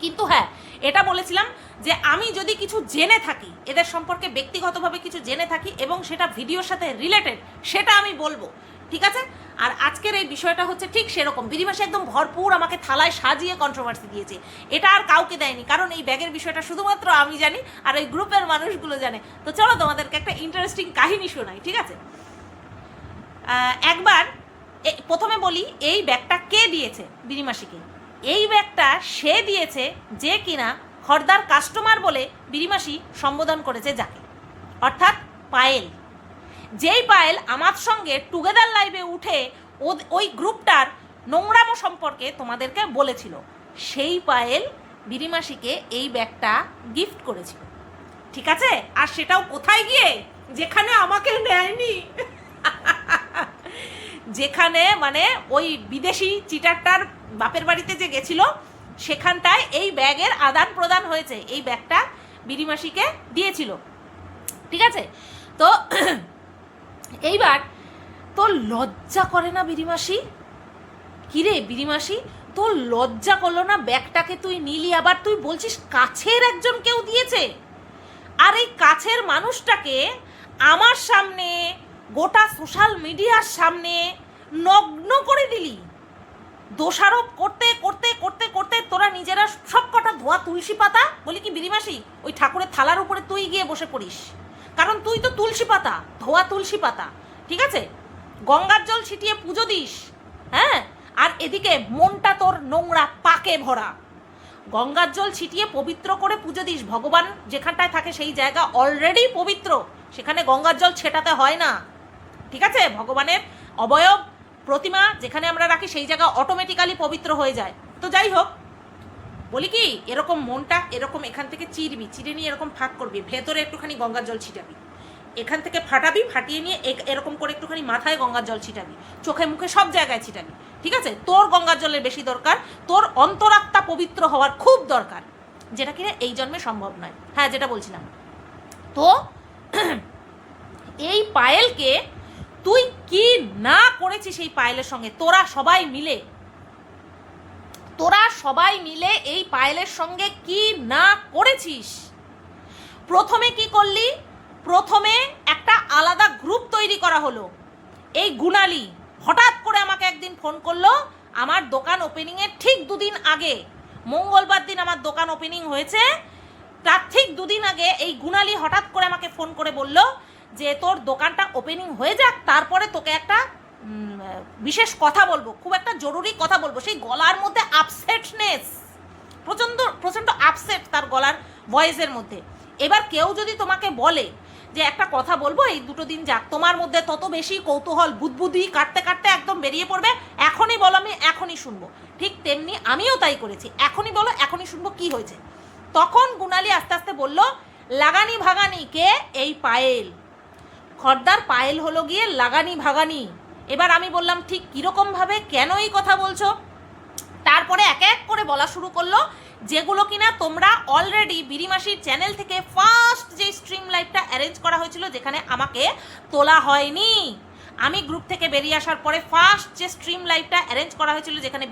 কিন্তু হ্যাঁ, এটা বলেছিলাম যে আমি যদি কিছু জেনে থাকি, এদের সম্পর্কে ব্যক্তিগতভাবে কিছু জেনে থাকি এবং সেটা ভিডিওর সাথে রিলেটেড, সেটা আমি বলবো, ঠিক আছে? আর আজকের এই বিষয়টা হচ্ছে ঠিক সেরকম। বিরিমাসি একদম ভরপুর আমাকে থালায় সাজিয়ে কন্ট্রোভার্সি দিয়েছে, এটা আর কাউকে দেয়নি, কারণ এই ব্যাগের বিষয়টা শুধুমাত্র আমি জানি আর এই গ্রুপের মানুষগুলো জানে। তো চলো তোমাদেরকে একটা ইন্টারেস্টিং কাহিনী শোনাই, ঠিক আছে? একবার প্রথমে বলি, এই ব্যাগটা কে দিয়েছে বিরিমাসিকে? এই ব্যাগটা সে দিয়েছে যে কিনা খর্দার কাস্টমার বলে বিরিমাসি সম্বোধন করেছে যাকে, অর্থাৎ পায়েল। যেই পায়েল আমার সঙ্গে টুগেদার লাইভে উঠে ওই গ্রুপটার নোংরামো সম্পর্কে তোমাদেরকে বলেছিল, সেই পায়েল বিরিমাসিকে এই ব্যাগটা গিফট করেছিল, ঠিক আছে? আর সেটাও কোথায় গিয়ে? যেখানে আমাকে নেয়নি, যেখানে মানে ওই বিদেশি চিটারটার বাপের বাড়িতে যে গেছিল, সেখানটায় এই ব্যাগের আদান প্রদান হয়েছে, এই ব্যাগটা বিরিমাসিকে দিয়েছিল, ঠিক আছে? তো এইবার তোর লজ্জা করে না বিরিমাসি? কিরে বিরিমাসি, তোর লজ্জা করলো না? ব্যাগটাকে তুই নিলি, আবার তুই বলছিস কাছের একজন কেউ দিয়েছে, আর এই কাছের মানুষটাকে আমার সামনে, গোটা সোশ্যাল মিডিয়ার সামনে নগ্ন করে দিলি। দোষারোপ করতে করতে করতে করতে তোরা নিজেরা সব কটা ধোয়া তুলসী পাতা, বলি কি বিরিমাসি, ওই ঠাকুরের থালার উপরে তুই গিয়ে বসে পড়িস, কারণ তুই তো তুলসী পাতা, ধোয়া তুলসী পাতা, ঠিক আছে? গঙ্গার জল ছিটিয়ে পুজো দিস, হ্যাঁ, আর এদিকে মনটা তোর নোংরা পাকে ভরা। গঙ্গার জল ছিটিয়ে পবিত্র করে পুজো দিস, ভগবান যেখানটায় থাকে সেই জায়গা অলরেডি পবিত্র, সেখানে গঙ্গার জল ছেটাতে হয় না, ঠিক আছে? ভগবানের অবয়ব প্রতিমা যেখানে আমরা রাখি সেই জায়গা অটোমেটিক্যালি পবিত্র হয়ে যায়। তো যাই হোক, বলি কি, এরকম মনটা এরকম এখান থেকে চিরবি, চিরে নিয়ে এরকম ফাঁক করবি, ভেতরে একটুখানি গঙ্গার জল ছিটাবি, এখান থেকে ফাটাবি, ফাটিয়ে নিয়ে এরকম করে একটুখানি মাথায় গঙ্গার জল ছিটাবি, চোখে মুখে সব জায়গায় ছিটাবি, ঠিক আছে? তোর গঙ্গার জলের বেশি দরকার, তোর অন্তরাত্মা পবিত্র হওয়ার খুব দরকার, যেটা কিনা এই জন্মে সম্ভব নয়। হ্যাঁ, যেটা বলছিলাম, তো এই পায়েলকে তুই কি না করেছিস এই পায়েলের সঙ্গে? তোরা সবাই মিলে এই পায়েলের সঙ্গে কি না করেছিস? প্রথমে কি করলি? প্রথমে একটা আলাদা গ্রুপ তৈরি করা হলো। এই গুণালি হঠাৎ করে আমাকে একদিন ফোন করলো, আমার দোকান ওপেনিংয়ের ঠিক 2 দিন আগে, মঙ্গলবার দিন আমার দোকান ওপেনিং হয়েছে, তার ঠিক দুদিন আগে এই গুণালি হঠাৎ করে আমাকে ফোন করে বলল যে তোর দোকানটা ওপেনিং হয়ে যাক, তারপরে তোকে একটা বিশেষ কথা বলবো, খুব একটা জরুরি কথা বলবো। সেই গলার মধ্যে আপসেটনেস, প্রচণ্ড আপসেট তার গলার ভয়েসের মধ্যে। এবার কেউ যদি তোমাকে বলে যে একটা কথা বলবো, এই 2 দিন যাক, তোমার মধ্যে তত বেশি কৌতূহল, বুদবুদি কাটতে কাটতে একদম বেরিয়ে পড়বে, এখনই বলো, আমি এখনই শুনবো। ঠিক তেমনি আমিও তাই করেছি, এখনই বলো, এখনই শুনবো কি হয়েছে। তখন গুণালি আস্তে আস্তে বলল, লাগানি ভাগানি কে? এই পায়েল, খর্দার পায়েল হলো গিয়ে লাগানি ভাগানি। এবার আমি বললাম ঠিক কীরকমভাবে, কেন এই কথা বলছো? তারপরে এক এক করে বলা শুরু করলো, যেগুলো কিনা তোমরা অলরেডি বিরিমাসির চ্যানেল থেকে ফার্স্ট যে স্ট্রিম লাইভটা অ্যারেঞ্জ করা হয়েছিল, যেখানে আমাকে তোলা হয়নি, আমি গ্রুপ থেকে বেরিয়ে আসার পরে ফার্স্ট যে স্ট্রিম লাইভটা অ্যারেঞ্জ করা হয়েছিল, যেখানে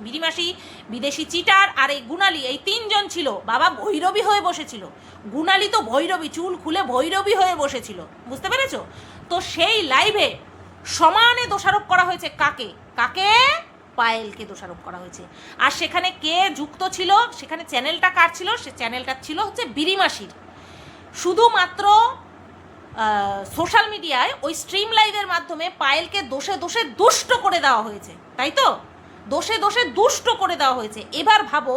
বিরিমাসি, বিদেশি চিটার আর এই গুণালি, এই 3 জন ছিল। বাবা ভৈরবী হয়ে বসেছিল, গুণালি তো ভৈরবী, চুল খুলে ভৈরবী হয়ে বসেছিল, বুঝতে পেরেছো? তো সেই লাইভে সমানে দোষারোপ করা হয়েছে কাকে? কাকে? পায়েলকে দোষারোপ করা হয়েছে। আর সেখানে কে যুক্ত ছিল, সেখানে চ্যানেলটা কার ছিল? সে চ্যানেলটা ছিল হচ্ছে বিরিমাসির। শুধুমাত্র সোশ্যাল মিডিয়ায় ওই স্ট্রিম লাইভের মাধ্যমে পায়েলকে দোষে দোষে দুষ্ট করে দেওয়া হয়েছে, তাই তো? দোষে দোষে দুষ্ট করে দেওয়া হয়েছে। এবার ভাবো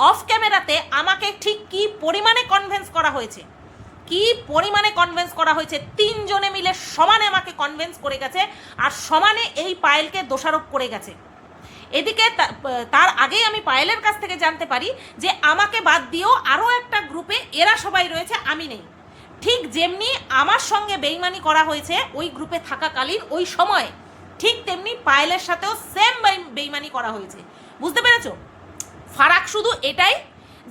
অফ ক্যামেরাতে আমাকে ঠিক কি পরিমাণে কনভিন্স করা হয়েছে, কি পরিমাণে কনভিন্স করা হয়েছে। 3 জনে মিলে সমানে আমাকে কনভিন্স করে গেছে, আর সমানে এই পায়েলকে দোষারোপ করে গেছে। এদিকে তার আগেই আমি পায়েলের কাছ থেকে জানতে পারি যে আমাকে বাদ দিয়েও আরও একটা গ্রুপে এরা সবাই রয়েছে, আমি নেই। ঠিক যেমনি আমার সঙ্গে বেইমানি করা হয়েছে ওই গ্রুপে থাকাকালীন ওই সময়, ঠিক তেমনি পায়েলের সাথেও সেম বেইমানি করা হয়েছে। বুঝতে পেরেছো? ফারাক শুধু এটাই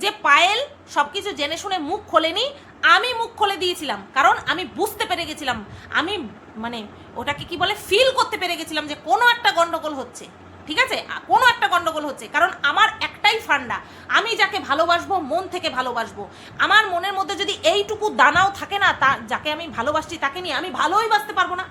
যে পায়েল সব কিছু জেনে শুনে মুখ খোলেনি, আমি মুখ খুলে দিয়েছিলাম, কারণ আমি বুঝতে পেরে গেছিলাম, আমি মানে ওটাকে কি বলে, ফিল করতে পেরে গেছিলাম যে কোনো একটা গন্ডগোল হচ্ছে। ঠিক আছে, কোনো একটা গন্ডগোল হচ্ছে, কারণ আমার একটাই ফান্ডা, আমি যাকে ভালোবাসবো মন থেকে ভালোবাসবো। আমার মনের মধ্যে যদি এইটুকু দানাও থাকে না, তা যাকে আমি ভালোবাসছি তাকে নিয়ে আমি ভালোই বাসতে পারবো না,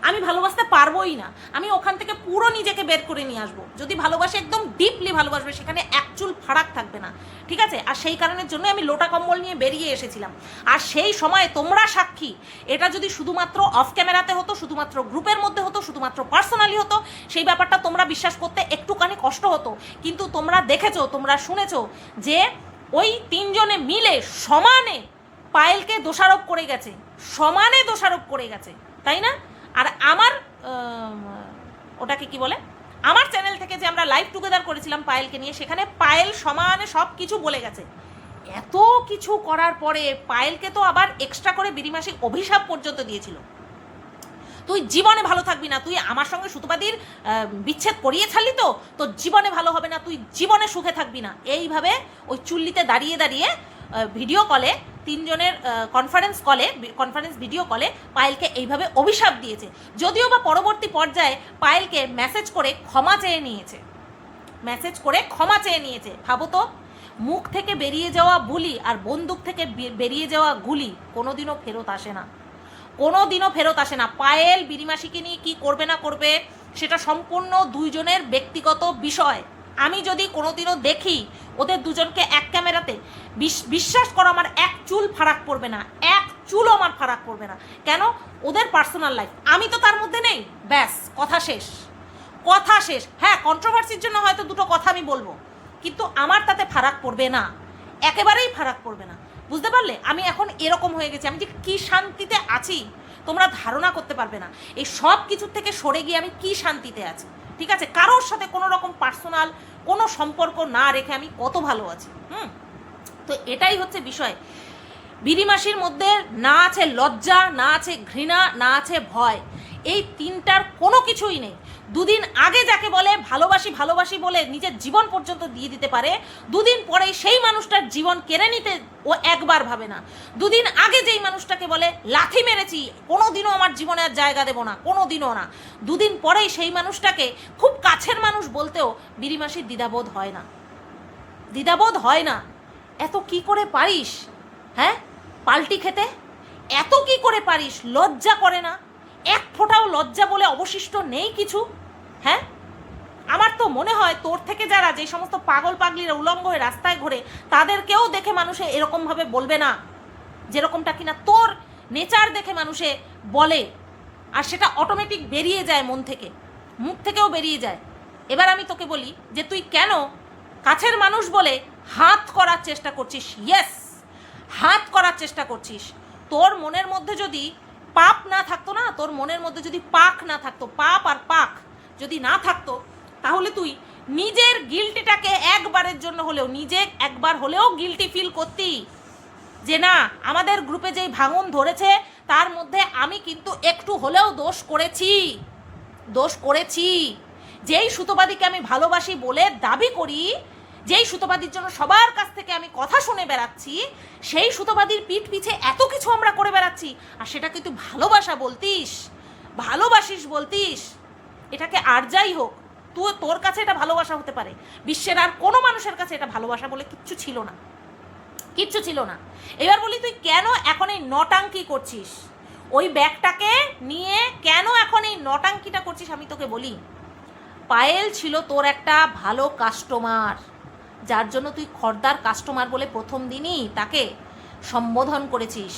আমি ভালোবাসতে পারবোই না। আমি ওখান থেকে পুরো নিজেকে বের করে নিয়ে আসবো। যদি ভালোবাসে একদম ডিপলি ভালোবাসবে, সেখানে এক চুল ফারাক থাকবে না। ঠিক আছে, আর সেই কারণের জন্য আমি লোটা কম্বল নিয়ে বেরিয়ে এসেছিলাম। আর সেই সময় তোমরা সাক্ষী, এটা যদি শুধুমাত্র অফ ক্যামেরাতে হতো, শুধুমাত্র গ্রুপের মধ্যে হতো, শুধুমাত্র পার্সোনালি হতো, সেই ব্যাপারটা তোমরা বিশ্বাস করতে একটুখানি কষ্ট হতো। কিন্তু তোমরা দেখেছো, তোমরা শুনেছো যে ওই 3 জনে মিলে সমানে পায়েলকে দোষারোপ করে গেছে, সমানে দোষারোপ করে গেছে, তাই না? আর আমার ওটাকে কি বলে, আমার চ্যানেল থেকে যে আমরা লাইভ টুগেদার করেছিলাম পায়েলকে নিয়ে, সেখানে পায়েল সমানে সব কিছু বলে গেছে। এত কিছু করার পরে পায়েলকে তো আবার এক্সট্রা করে বিরিমাসি অভিশাপ পর্যন্ত দিয়েছিল, তুই জীবনে ভালো থাকবি না, তুই আমার সঙ্গে সুতপাদির বিচ্ছেদ করিয়ে ছাড়লি তো, তোর জীবনে ভালো হবে না, তুই জীবনে সুখে থাকবি না। এইভাবে ওই চুল্লিতে দাঁড়িয়ে দাঁড়িয়ে ভিডিও কলে, 3 জনের কনফারেন্স ভিডিও কলে পায়েলকে এইভাবে অভিশাপ দিয়েছে। যদিও বা পরবর্তী পর্যায়ে পায়েলকে মেসেজ করে ক্ষমা চেয়ে নিয়েছে। ভাবো তো, মুখ থেকে বেরিয়ে যাওয়া বুলি আর বন্দুক থেকে বেরিয়ে যাওয়া গুলি কোনোদিনও ফেরত আসে না, কোনোদিনও ফেরত আসে না। পায়েল বিরিমাসিকে নিয়ে কী করবে না করবে সেটা সম্পূর্ণ 2 জনের ব্যক্তিগত বিষয়। আমি যদি কোনোদিনও দেখি ওদের 2 জনকে এক ক্যামেরাতে, বিশ্বাস করো আমার এক চুল ফারাক পড়বে না, এক চুলও আমার ফারাক পড়বে না। কেন? ওদের পার্সোনাল লাইফ, আমি তো তার মধ্যে নেই, ব্যাস কথা শেষ। হ্যাঁ, কন্ট্রোভার্সির জন্য হয়তো 2টো কথা আমি বলবো, কিন্তু আমার তাতে ফারাক পড়বে না, একেবারেই ফারাক পড়বে না। বুঝতে পারলে? আমি এখন এরকম হয়ে গেছি, আমি যে কী শান্তিতে আছি তোমরা ধারণা করতে পারবে না। এই সব কিছুর থেকে সরে গিয়ে আমি কী শান্তিতে আছি। ঠিক আছে, কারোর সাথে কোনো রকম পার্সোনাল কোনো সম্পর্ক না রেখে আমি কত ভালো আছি। তো এটাই হচ্ছে বিষয়। বিরিমাসির মধ্যে না আছে লজ্জা, না আছে ঘৃণা, না আছে ভয়, এই 3টার কোনো কিছুই নেই। 2 দিন আগে যাকে বলে ভালোবাসি বলে নিজের জীবন পর্যন্ত দিয়ে দিতে পারে, 2 দিন পরে সেই মানুষটার জীবন কেড়ে নিতে ও একবার ভাবে না। 2 দিন আগে যেই মানুষটাকে বলে লাথি মেরেছি, কোনোদিনও আমার জীবনে আর জায়গা দেবো না, কোনোদিনও না, 2 দিন পরেই সেই মানুষটাকে খুব কাছের মানুষ বলতেও বিরিমাসির দ্বিধাবোধ হয় না। এত কি করে পারিস? হ্যাঁ, পাল্টি খেতে এত কি করে পারিস? লজ্জা করে না? এক ফোঁটাও লজ্জা বলে অবশিষ্ট নেই কিছু? হ্যাঁ, আমার তো মনে হয় তোর থেকে যারা যে সমস্ত পাগল পাগলিরা উলঙ্গ হয়ে রাস্তায় ঘোরে তাদেরকেও দেখে মানুষে এরকমভাবে বলবে না, যেরকমটা কিনা তোর নেচার দেখে মানুষে বলে, আর সেটা অটোমেটিক বেরিয়ে যায় মন থেকে, মুখ থেকেও বেরিয়ে যায়। এবার আমি তোকে বলি যে তুই কেন কাছের মানুষ বলে হাত করার চেষ্টা করছিস। ইয়েস, হাত করার চেষ্টা করছিস। তোর মনের মধ্যে যদি পাপ না থাকতো না, তোর মনের মধ্যে যদি পাক না থাকতো, পাপ আর পাক যদি না থাকতো, তাহলে তুই নিজের গিল্টিটাকে একবারের জন্য হলেও, নিজে একবার হলেও গিল্টি ফিল করতি যে না আমাদের গ্রুপে যেই ভাঙন ধরেছে তার মধ্যে আমি কিন্তু একটু হলেও দোষ করেছি। যেই সুতোবাদীকে আমি ভালোবাসি বলে দাবি করি, যেই সুতোবাদীর জন্য সবার কাছ থেকে আমি কথা শুনে বেড়াচ্ছি, সেই সুতোবাদীর পিঠ পিছে এত কিছু আমরা করে বেড়াচ্ছি, আর সেটাকে তুই ভালোবাসিস বলতিস। এটাকে আর যাই হোক, তোর কাছে এটা ভালোবাসা হতে পারে, বিশ্বের আর কোনো মানুষের কাছে এটা ভালোবাসা বলে কিচ্ছু ছিল না। এবার বলি তুই কেন এখন এই নটাঙ্কি করছিস, ওই ব্যাগটাকে নিয়ে কেন এখন এই নটাঙ্কিটা করছিস? আমি তোকে বলি, পায়েল ছিল তোর একটা ভালো কাস্টমার, যার জন্য তুই খর্দার কাস্টমার বলে প্রথম দিনই তাকে সম্বোধন করেছিস,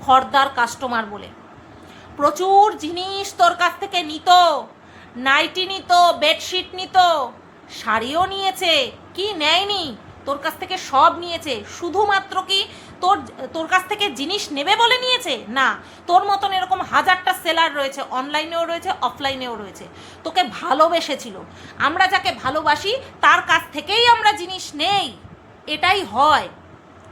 খর্দার কাস্টমার বলে। প্রচুর জিনিস তোর কাছ থেকে নিত, নাইটি নিত, বেডশিট নিত, শাড়িও নিয়েছে, কি নেয়নি? তোর কাছ থেকে সব নিয়েছে। শুধুমাত্র কি তোর কাছ থেকে জিনিস নেবে বলে নিয়েছে? না, তোর মতন এরকম হাজারটা সেলার রয়েছে, অনলাইনেও রয়েছে, অফলাইনেও রয়েছে। তোকে ভালোবেসেছিল। আমরা যাকে ভালোবাসি তার কাছ থেকেই আমরা জিনিস নেই, এটাই হয়।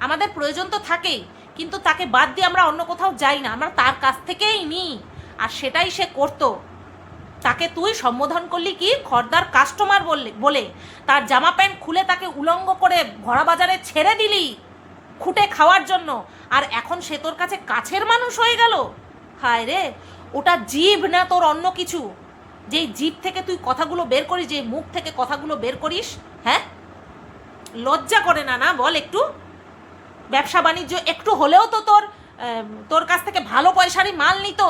আমাদের প্রয়োজন তো থাকেই, কিন্তু তাকে বাদ দিয়ে আমরা অন্য কোথাও যাই না, আমরা তার কাছ থেকেই নিই। আর সেটাই সে করতো। তাকে তুই সম্বোধন করলি কি খর্দার কাস্টমার বলে, তার জামা প্যান্ট খুলে তাকে উলঙ্গ করে ভরা বাজারে ছেড়ে দিলি খুঁটে খাওয়ার জন্য, আর এখন সে তোর কাছে কাছের মানুষ হয়ে গেল। হায় রে, ওটা জিভ না তোর অন্য কিছু, যেই জিভ থেকে তুই কথাগুলো বের করিস, যে মুখ থেকে কথাগুলো বের করিস, হ্যাঁ লজ্জা করে না? না বল একটু, ব্যবসা বাণিজ্য একটু হলেও তো তোর কাছ থেকে ভালো পয়সারই মাল নিত,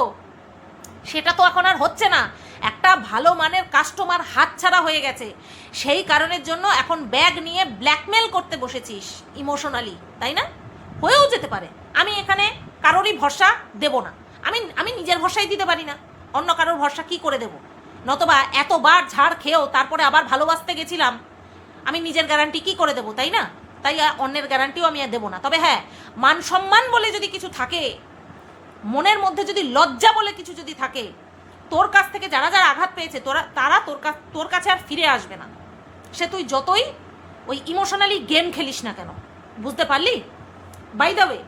সেটা তো এখন আর হচ্ছে না। একটা ভালো মানের কাস্টমার হাতছাড়া হয়ে গেছে, সেই কারণের জন্য এখন ব্যাগ নিয়ে ব্ল্যাকমেল করতে বসেছিস ইমোশনালি, তাই না? হয়েও যেতে পারে। আমি এখানে কারোরই ভরসা দেব না, আমি নিজের ভরসাই দিতে পারি না, অন্য কারোর ভরসা কি করে দেব? নতবা এতবার ঝাড় খেয়েও তারপরে আবার ভালোবাসতে গেছিলাম, আমি নিজের গ্যারান্টি কি করে দেবো, তাই না? তাই অন্যের গ্যারান্টিও আমি আর দেবো না। তবে হ্যাঁ, মান সম্মান বলে যদি কিছু থাকে, মনের মধ্যে যদি লজ্জা বলে কিছু যদি থাকে, তোর কাছ থেকে যারা আঘাত পেয়েছে তারা তোর কাছে আর ফিরে আসবে না, সে তুই যতই ওই ইমোশনালি গেম খেলিস না কেন। বুঝতে পারলি? বাই দ্য ওয়ে,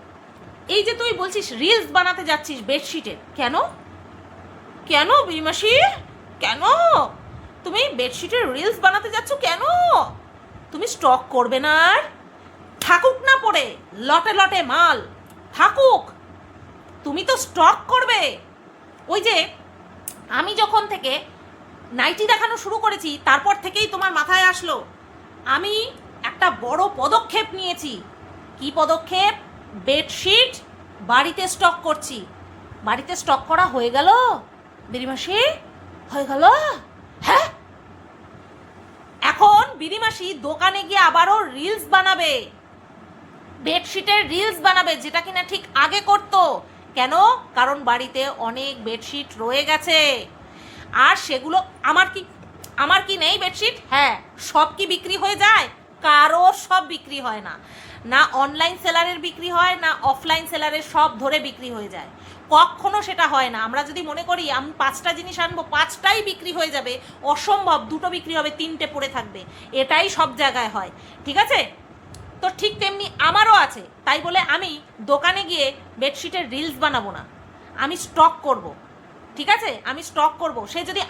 এই যে তুই বলছিস রিলস বানাতে যাচ্ছিস বেডশিটের, কেন বিমাসি, কেন তুমি বেডশিটের রিলস বানাতে যাচ্ছ? কেন? তুমি স্টক করবে না? আর থাকুক না পড়ে লটে লটে মাল থাকুক, তুমি তো স্টক করবে। ওই যে আমি যখন থেকে নাইটি দেখানো শুরু করেছি তারপর থেকেই তোমার মাথায় আসলো আমি একটা বড় পদক্ষেপ নিয়েছি। কি পদক্ষেপ? বেডশিট বাড়িতে স্টক করছি। বাড়িতে স্টক করা হয়ে গেল বিরিমাসি, হয়ে গেল। হ্যাঁ, এখন বিরিমাসি দোকানে গিয়ে আবারও রিলস বানাবে, বেডশিটের রিলস বানাবে, যেটা কিনা ঠিক আগে করতো। কেন? কারণ বাড়িতে অনেক বেডশিট রয়ে গেছে, আর সেগুলো আমার কি নেই বেডশিট? হ্যাঁ, সব কি বিক্রি হয়ে যায়? কারো সব বিক্রি হয় না, না অনলাইন সেলারের বিক্রি হয়, না অফলাইন সেলারের, সব ধরে বিক্রি হয়ে যায়। কখনো সেটা হয় না। আমরা যদি মনে করি আমি 5টা জিনিস আনবো, 5টাই বিক্রি হয়ে যাবে, অসম্ভব। 2টো বিক্রি হবে, 3টে পড়ে থাকবে, এটাই সব জায়গায় হয়। ঠিক আছে? তো ঠিক তেমনি আমারও আছে। তাই বলে আমি দোকানে গিয়ে বেডশিটের রিলস বানাবো না, আমি স্টক করব। ঠিক আছে? আমি স্টক করব।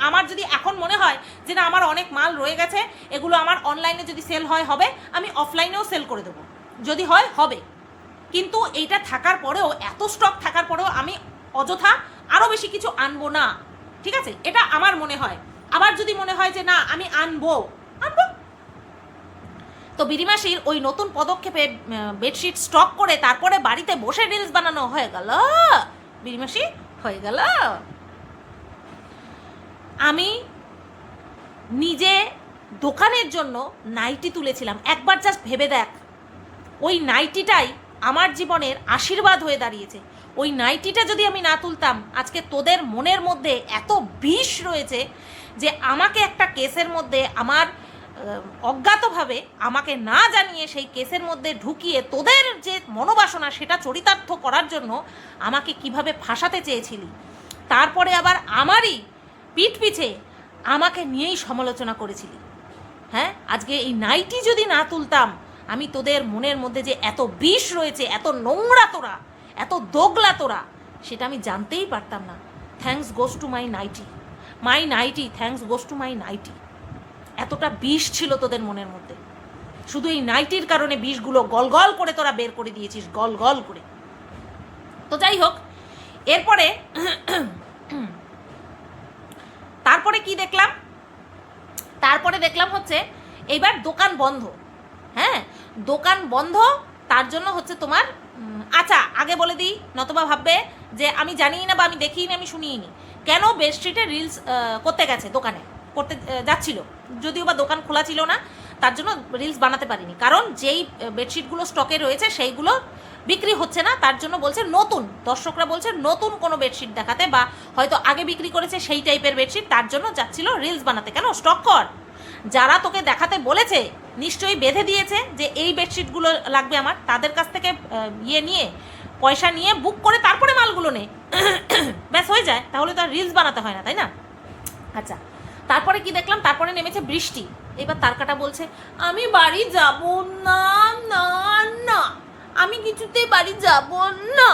আমার যদি এখন মনে হয় যে না আমার অনেক মাল রয়ে গেছে, এগুলো আমার অনলাইনে যদি সেল হয় হবে, আমি অফলাইনেও সেল করে দেবো, যদি হয় হবে। কিন্তু এইটা থাকার পরেও, এত স্টক থাকার পরেও আমি অযথা আরও বেশি কিছু আনবো না। ঠিক আছে? এটা আমার মনে হয়। আবার যদি মনে হয় যে না আমি আনবো। তো বিরিমাসির ওই নতুন পদক্ষেপে বেডশিট স্টক করে তারপরে বাড়িতে বসে রিলস বানানো হয়ে গেল। বিরিমাসি হয়ে গেল। আমি নিজে দোকানের জন্য নাইটি তুলেছিলাম। একবার জাস্ট ভেবে দেখ, ওই নাইটিটাই আমার জীবনের আশীর্বাদ হয়ে দাঁড়িয়েছে। ওই নাইটিটা যদি আমি না তুলতাম, আজকে তোদের মনের মধ্যে এত বিষ রয়েছে যে আমাকে একটা কেসের মধ্যে আমার অজ্ঞাতভাবে আমাকে না জানিয়ে সেই কেসের মধ্যে ঢুকিয়ে তোদের যে মনোবাসনা সেটা চরিতার্থ করার জন্য আমাকে কিভাবে ফাঁসাতে চেয়েছিলি। তারপরে আবার আমারই পিঠ পিছে আমাকে নিয়েই সমালোচনা করেছিলি। হ্যাঁ, আজকে এই নাইটি যদি না তুলতাম, আমি তোদের মনের মধ্যে যে এত বিষ রয়েছে, এত নোংরা তোরা, এত দোগলা তোরা, সেটা আমি জানতেই পারতাম না। Thanks goes to my nighty, thanks goes to my nighty. এতটা বিষ ছিল তোদের মনের মধ্যে, শুধু এই নাইটির কারণে বিষগুলো গল গল করে তোরা বের করে দিয়েছিস, গল গল করে। তো যাই হোক, এরপরে তারপরে কি দেখলাম, তারপরে দেখলাম হচ্ছে এইবার দোকান বন্ধ। হ্যাঁ, দোকান বন্ধ, তার জন্য হচ্ছে তোমার আচ্ছা আগে বলে দিই, নতবা ভাববে যে আমি জানিই না বা আমি দেখিনি, আমি শুনিনি। কেন বেডশিটে রিলস করতে গেছে, দোকানে করতে যাচ্ছিল, যদিও বা দোকান খোলা ছিল না, তার জন্য রিলস বানাতে পারিনি। কারণ যেই বেডশিটগুলো স্টকে রয়েছে সেইগুলো বিক্রি হচ্ছে না, তার জন্য বলছে নতুন, দর্শকরা বলছে নতুন কোনো বেডশিট দেখাতে, বা হয়তো আগে বিক্রি করেছে সেই টাইপের বেডশিট, তার জন্য যাচ্ছিল রিলস বানাতে। কেন স্টক কর, যারা তোকে দেখাতে বলেছে নিশ্চয়ই বেঁধে দিয়েছে যে এই বেডশিটগুলো লাগবে আমার, তাদের কাছ থেকে নিয়ে পয়সা নিয়ে বুক করে তারপরে মালগুলো নে, ব্যাস হয়ে যায়, তাহলে তো আর রিলস বানাতে হয় না, তাই না? আচ্ছা, তারপরে কি দেখলাম, তারপরে নেমেছে বৃষ্টি। এবার তারকাটা বলছে আমি বাড়ি যাব না, না না, আমি কিছুতেই বাড়ি যাব না,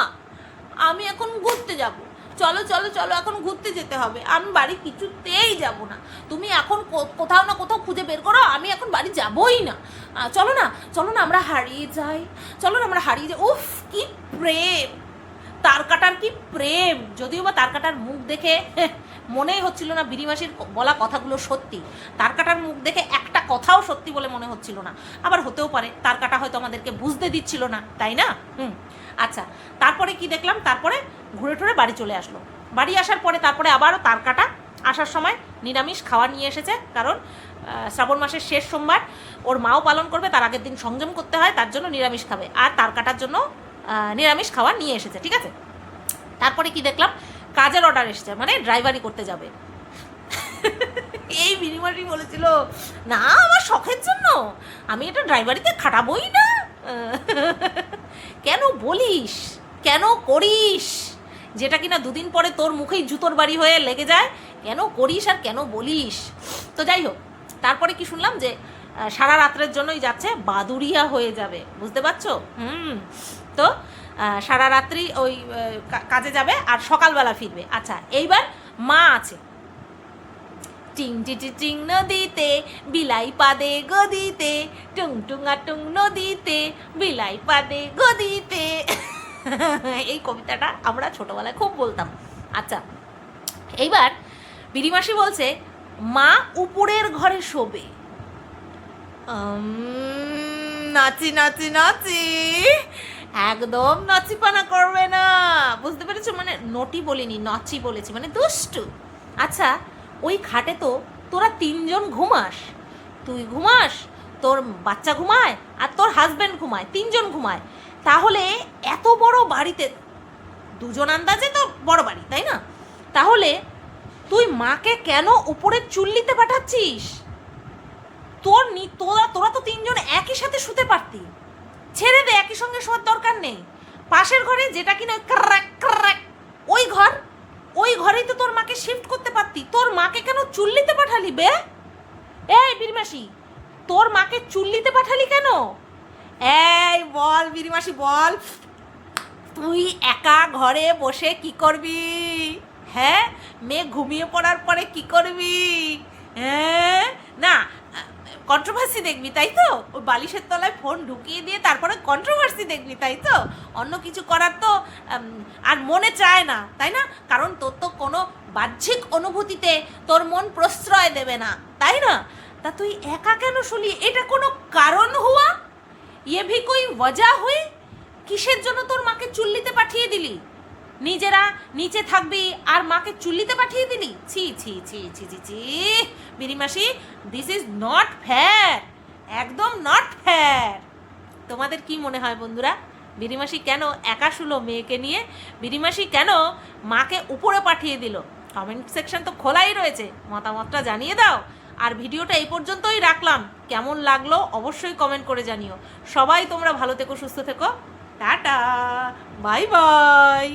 আমি এখন ঘুরতে যাব, চলো চলো চলো এখন ঘুরতে যেতে হবে, আমি বাড়ি কিছুতেই যাব না, তুমি এখন কোথাও না কোথাও খুঁজে বের করো, আমি এখন বাড়ি যাবই না, চলো না চলো না আমরা হারিয়ে যাই, চলো না আমরা হারিয়ে যাই। উফ, কি প্রেম তারকাটার, কি প্রেম! যদিও বা তারকাটার মুখ দেখে মনেই হচ্ছিল না বিরিমাসির বলা কথাগুলো সত্যি, তারকাটার মুখ দেখে একটা কথাও সত্যি বলে মনে হচ্ছিল না। আবার হতেও পারে তারকাটা হয়তো আমাদেরকে বুঝতে দিচ্ছিল না, তাই না? আচ্ছা, তারপরে কি দেখলাম, তারপরে ঘুরে টুরে বাড়ি চলে আসলো। বাড়ি আসার পরে তারপরে আবারও তারকাটা আসার সময় নিরামিষ খাওয়া নিয়ে এসেছে, কারণ শ্রাবণ মাসের শেষ সোমবার ওর মাও পালন করবে, তার আগের দিন সংযম করতে হয়, তার জন্য নিরামিষ খাবে, আর তারকাটার জন্য নিরামিষ খাওয়া নিয়ে এসেছে, ঠিক আছে? তারপরে কি দেখলাম, কাজের অর্ডার এসেছে, মানে ড্রাইভারি করতে যাবে। এই বিনিময়টি বলেছিল না আমার শখের জন্য আমি এটা ড্রাইভারিতে খাটাবোই না। কেন বলিস, কেন করিস, যেটা কিনা দুদিন পরে তোর মুখেই জুতোর বাড়ি হয়ে লেগে যায়, কেন করিস আর কেন বলিস? তো যাই হোক, তারপরে কি শুনলাম যে সারা রাত্রের জন্যই যাচ্ছে, বাদুড়িয়া হয়ে যাবে, বুঝতে পারছো? তো সারা রাত্রি ওই কাজে যাবে আর সকালবেলা ফিরবে। আচ্ছা, এইবার মা আছে, টিং টিটি টিং নদীতে বিলাই পাদে গদিতে, টুং টুঙা টুং নদীতে বিলাই পাদে গদিতে। এই কবিতাটা আমরা ছোটবেলায় খুব বলতাম। আচ্ছা, এইবার বিরিমাসি বলছে মা উপরের ঘরে শোবে, নাচি নাচি নাচি, একদম নাচিপানা করবে না, বুঝতে পেরেছো? মানে নটি বলিনি, নাচি বলেছি, মানে দুষ্টু। আচ্ছা, ওই খাটে তো তোরা তিনজন ঘুমাস, তুই ঘুমাস, তোর বাচ্চা ঘুমায়, আর তোর হাজব্যান্ড ঘুমায়, তিনজন ঘুমায়। তাহলে এত বড় বাড়িতে, দুজন আন্দাজে তো বড় বাড়ি, তাই না? তাহলে তুই মাকে কেন উপরের চুল্লিতে পাঠাচ্ছিস? তোরা তো তিনজন একই সাথে শুতে পারতি, ছেড়ে দে, একই সঙ্গে শোয়ার দরকার নেই। পাশের ঘরে যেটা কিনা ক্র্যাক ক্র্যাক, ওই ঘরেই তো তোর মাকে শিফট করতে পারতি, তোর মাকে কেন চুল্লিতে পাঠালি বে? এই বিরিমাসি, তোর মাকে চুল্লিতে পাঠালি কেন? এই বল বিরিমাসি, বল, তুই একা ঘরে বসে কি করবি? হ্যাঁ, মেয়ে ঘুমিয়ে পড়ার পরে কি করবি? হ্যাঁ, না কন্ট্রোভার্সি দেখবি, তাই তো? ওই বালিশের তলায় ফোন ঢুকিয়ে দিয়ে তারপরে কন্ট্রোভার্সি দেখবি, তাই তো? অন্য কিছু করার তো আর মনে চায় না, তাই না? কারণ তোর তো কোনো বাহ্যিক অনুভূতিতে তোর মন প্রশ্রয় দেবে না, তাই না? তা তুই একা কেন শুলি? এটা কোনো কারণ হুয়া? ইয়ে ভি কোই ওয়াজা হুই? কিসের জন্য তোর মাকে চুল্লিতে পাঠিয়ে দিলি? নিজেরা নিচে থাকবি আর মাকে চুল্লিতে পাঠিয়ে দিলি? ছি ছি ছি ছি ছি ছি বিরিমাসি, দিস ইজ নট ফেয়ার, একদম নট ফেয়ার। তোমাদের কি মনে হয় বন্ধুরা, বিরিমাসি কেন একা শুলো মেয়েকে নিয়ে? বিরিমাসি কেন মাকে উপরে পাঠিয়ে দিল? কমেন্ট সেকশন তো খোলাই রয়েছে, মতামতটা জানিয়ে দাও। আর ভিডিওটা এই পর্যন্তই রাখলাম, কেমন লাগলো অবশ্যই কমেন্ট করে জানিও। সবাই তোমরা ভালো থেকো, সুস্থ থেকো, টাটা, বাই বাই।